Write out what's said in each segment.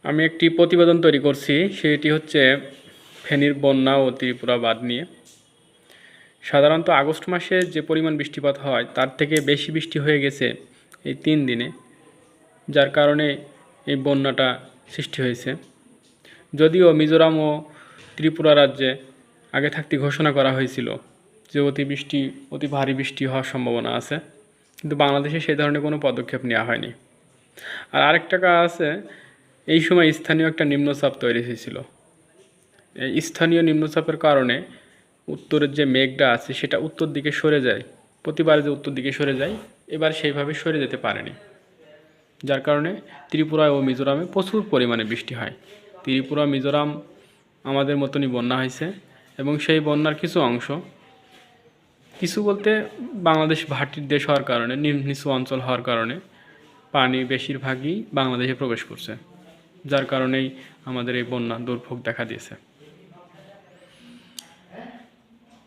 আমি একটি প্রতিবেদন তৈরি করছি, সেটি হচ্ছে ফেনীর বন্যা ও ত্রিপুরা বাঁধ নিয়ে। সাধারণত আগস্ট মাসে যে পরিমাণ বৃষ্টিপাত হয় তার থেকে বেশি বৃষ্টি হয়ে গেছে এই 3 দিনে, যার কারণে এই বন্যাটা সৃষ্টি হয়েছে। যদিও মিজোরাম ও ত্রিপুরা রাজ্যে আগে থাকতে ঘোষণা করা হয়েছিল যে অতি ভারী বৃষ্টি হওয়ার সম্ভাবনা আছে, কিন্তু বাংলাদেশে সেই ধরনের কোনো পদক্ষেপ নেওয়া হয়নি। আর আরেকটা কাজ আছে, এই সময় স্থানীয় একটা নিম্নচাপ তৈরি হয়েছিল। এই স্থানীয় নিম্নচাপের কারণে উত্তরের যে মেঘটা আছে সেটা উত্তর দিকে সরে যায়। প্রতিবার যে উত্তর দিকে সরে যায়, এবার সেইভাবে সরে যেতে পারেনি, যার কারণে ত্রিপুরা ও মিজোরামে প্রচুর পরিমাণে বৃষ্টি হয়। ত্রিপুরা মিজোরাম আমাদের মতনই বন্যা হয়েছে, এবং সেই বন্যার কিছু বলতে বাংলাদেশ ভাটির দেশ হওয়ার কারণে, নিচু অঞ্চল হওয়ার কারণে পানি বেশিরভাগই বাংলাদেশে প্রবেশ করছে, যার কারণেই আমাদের এই বন্যা দুর্ভোগ দেখা দিয়েছে।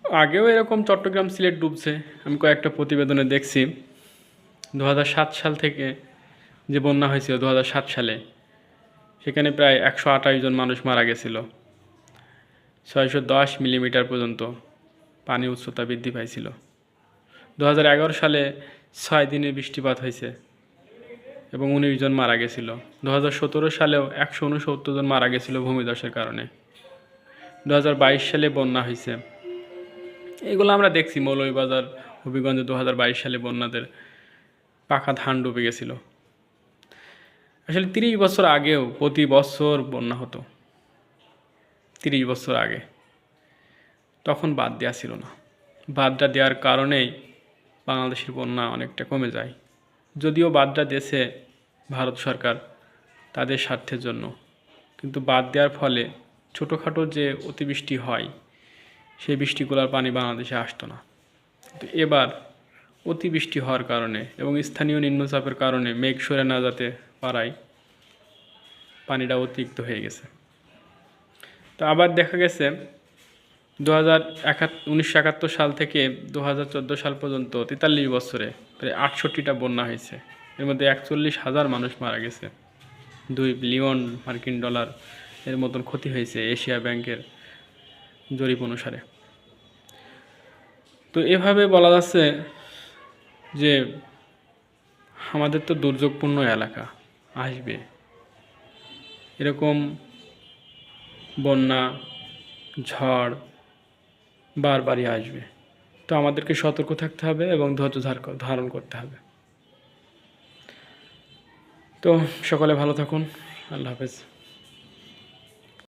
আগেও এরকম চট্টগ্রাম সিলেট ডুবছে, আমি কয়েকটা প্রতিবেদনে দেখছি। 2007 সাল থেকে যে বন্যা হয়েছিল 2007 সালে, সেখানে প্রায় 128 জন মানুষ মারা গেছিল। 610 মিলিমিটার পর্যন্ত পানি উচ্চতা বৃদ্ধি পাইছিল। 2011 সালে 6 দিনের বৃষ্টিপাত হয়েছে এবং 19 জন মারা গেছিল। 2017 সালেও 169 জন মারা গেছিল ভূমিধসের কারণে। 2022 সালে বন্যা হয়েছে, এগুলো আমরা দেখছি। মৌলভীবাজার, হবিগঞ্জে 2022 সালে বন্যাদের পাকা ধান ডুবে গেছিল। আসলে 30 বছর আগেও প্রতি বছর বন্যা হতো। 30 বছর আগে তখন বাদ দেওয়া ছিল না। বাদটা দেওয়ার কারণেই বাংলাদেশের বন্যা অনেকটা কমে যায়। যদিও বাদটা দেশে ভারত সরকার তাদের স্বার্থের জন্য, কিন্তু বাদ দেওয়ার ফলে ছোটোখাটো যে অতিবৃষ্টি হয় সেই বৃষ্টিগুলোর পানি বাংলাদেশে আসতো না। তো এবার অতিবৃষ্টি হওয়ার কারণে এবং স্থানীয় নিম্নচাপের কারণে মেঘ সরে না যেতে পারায় পানিটা অতিরিক্ত হয়ে গেছে। তো আবার দেখা গেছে 1971 সাল থেকে 2014 সাল পর্যন্ত 43 বছরে প্রায় 68টা বন্যা হয়েছে। এর মধ্যে 41,000 মানুষ মারা গেছে। $2 বিলিয়ন এর মতন ক্ষতি হয়েছে এশিয়া ব্যাংকের জরিপ অনুসারে। তো এভাবে বলা যাচ্ছে যে আমাদের তো দুর্যোগপূর্ণ এলাকা আসবে, এরকম বন্যা ঝড় বারবারই আসবে। তো আমাদেরকে সতর্ক থাকতে হবে এবং ধৈর্য ধারণ করতে হবে। তো সকলে ভালো থাকুন। আল্লাহ হাফেজ।